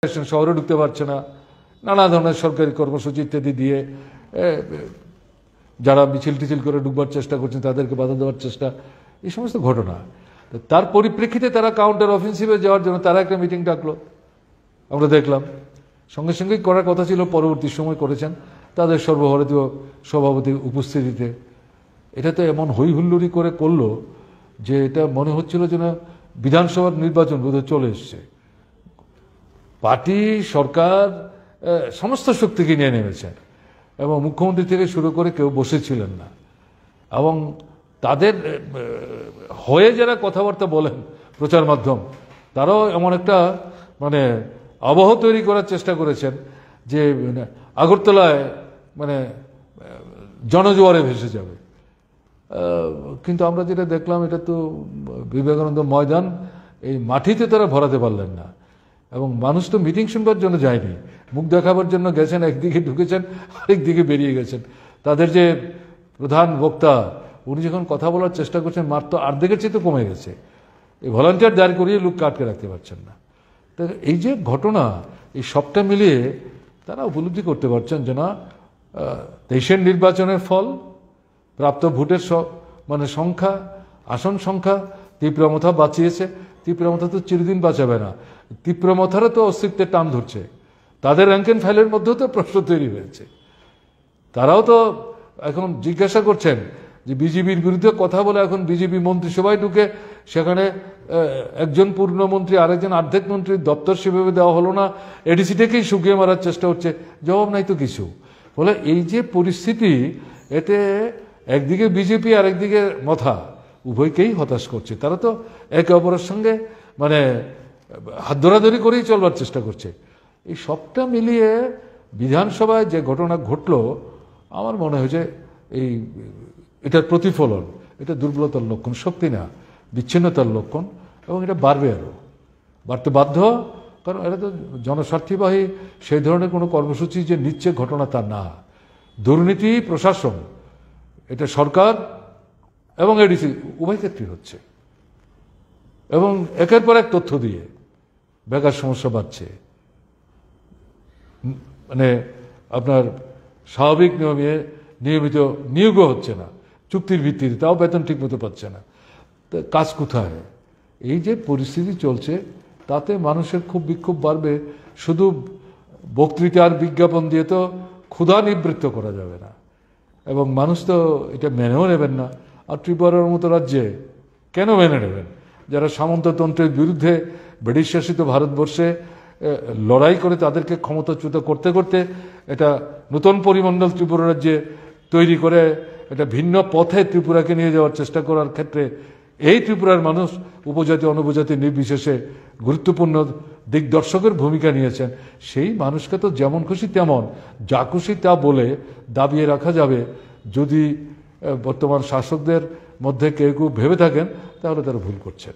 শহরে ঢুকতে পারছে না, নানা ধরনের সরকারি কর্মসূচি ইত্যাদি দিয়ে যারা মিছিল টিছিল করে ঢুকবার চেষ্টা করছেন তাদেরকে বাধা দেওয়ার চেষ্টা, এই সমস্ত ঘটনা। তার পরিপ্রেক্ষিতে তারা কাউন্টার অফেন্সিভে যাওয়ার জন্য তারা একটা মিটিং ডাকলো, আমরা দেখলাম। সঙ্গে সঙ্গেই করার কথা ছিল, পরবর্তী সময় করেছেন তাদের সর্বভারতীয় সভাপতির উপস্থিতিতে। এটা তো এমন হই হুল্লোড়ি করে করলো যে এটা মনে হচ্ছিল যেন বিধানসভার নির্বাচন বোধহয় চলে এসছে। পার্টি সরকার সমস্ত শক্তিকে নিয়ে নেমেছে এবং মুখ্যমন্ত্রী থেকে শুরু করে কেউ বসেছিলেন না। এবং তাদের হয়ে যারা কথাবার্তা বলেন প্রচার মাধ্যম, তারাও এমন একটা মানে আবহ তৈরি করার চেষ্টা করেছেন যে আগরতলায় মানে জনজোয়ারে ভেসে যাবে। কিন্তু আমরা যেটা দেখলাম, এটা তো বিবেকানন্দ ময়দান, এই মাটিতে তারা ভরাতে পারলেন না। এবং মানুষ তো মিটিং শুনবার জন্য যায়নি, মুখ দেখাবার জন্য গেছেন, একদিকে ঢুকেছেন আরেক দিকে বেরিয়ে গেছেন। তাদের যে প্রধান বক্তা, উনি যখন কথা বলার চেষ্টা করছেন, মাত্র অর্ধেকের চেয়ে তো কমে গেছে। এই ভলান্টিয়ার দাঁড় করিয়ে লোককে আটকে রাখতে পারছেন না। তো এই যে ঘটনা, এই সবটা মিলিয়ে তারা উপলব্ধি করতে পারছেন যে না, 23-এর নির্বাচনের ফল, প্রাপ্ত ভোটের মানে সংখ্যা, আসন সংখ্যা তীব্রমথা বাঁচিয়েছে। তীব্রমথা তো চিরদিন বাঁচাবে না, তীব্রমথারও তো অস্তিত্বের টান ধরছে। তাদের র্যাঙ্ক অ্যান্ড ফাইলের মধ্যেও তো প্রশ্ন তৈরি হয়েছে। তারাও তো এখন জিজ্ঞাসা করছেন যে বিজেপির বিরুদ্ধে কথা বলে এখন বিজেপি মন্ত্রিসভায় ঢুকে সেখানে একজন পূর্ণমন্ত্রী আরেকজন অর্ধেক মন্ত্রীর দপ্তর সেভাবে দেওয়া হলো না, এডিসিটাকেই শুকিয়ে মারার চেষ্টা হচ্ছে, জবাব নাই তো কিছু। বলে এই যে পরিস্থিতি, এতে একদিকে বিজেপি আর একদিকে মথা, উভয়কেই হতাশ করছে। তারা তো একে অপরের সঙ্গে মানে হাত ধরাধরি করেই চলবার চেষ্টা করছে। এই সবটা মিলিয়ে বিধানসভায় যে ঘটনা ঘটলো, আমার মনে হয়েছে এটার প্রতিফলন, এটা দুর্বলতার লক্ষণ, শক্তি না, বিচ্ছিন্নতার লক্ষণ। এবং এটা বাড়বে, আরও বাড়তে বাধ্য, কারণ এটা তো জনস্বার্থীবাহী সেই ধরনের কোনো কর্মসূচি যে নিচ্ছে ঘটনা তা না। দুর্নীতি প্রশাসন, এটা সরকার এবং এডিসি উভয় ক্ষেত্রেই হচ্ছে। এবং একের পর এক তথ্য দিয়ে বেকার সমস্যা বাড়ছে, মানে আপনার স্বাভাবিক নিয়মে নিয়মিত নিয়োগও হচ্ছে না, চুক্তির ভিত্তিতে, তাও বেতন ঠিক মতো পাচ্ছে না। তা কাজ কোথায়? এই যে পরিস্থিতি চলছে, তাতে মানুষের খুব বিক্ষোভ বাড়বে। শুধু বক্তৃতা আর বিজ্ঞাপন দিয়ে তো ক্ষুধা নিবৃত্ত করা যাবে না, এবং মানুষ তো এটা মেনেও নেবেন না। আর ত্রিপুরার মতো রাজ্যে কেন মেনে নেবেন, যারা সামন্ততন্ত্রের বিরুদ্ধে ব্রিটিশ শাসিত ভারতবর্ষে লড়াই করে তাদেরকে ক্ষমতাচ্যুত করতে করতে এটা নতুন পরিমণ্ডল ত্রিপুরা রাজ্যে তৈরি করে এটা ভিন্ন পথে ত্রিপুরাকে নিয়ে যাওয়ার চেষ্টা করার ক্ষেত্রে এই ত্রিপুরার মানুষ উপজাতি অনুপজাতি নির্বিশেষে গুরুত্বপূর্ণ দিকদর্শকের ভূমিকা নিয়েছেন। সেই মানুষকে তো যেমন খুশি তেমন যা খুশি তা বলে দাবিয়ে রাখা যাবে, যদি বর্তমান শাসকদের মধ্যে কেউ কেউ ভেবে থাকেন, তাহলে তারা ভুল করছেন।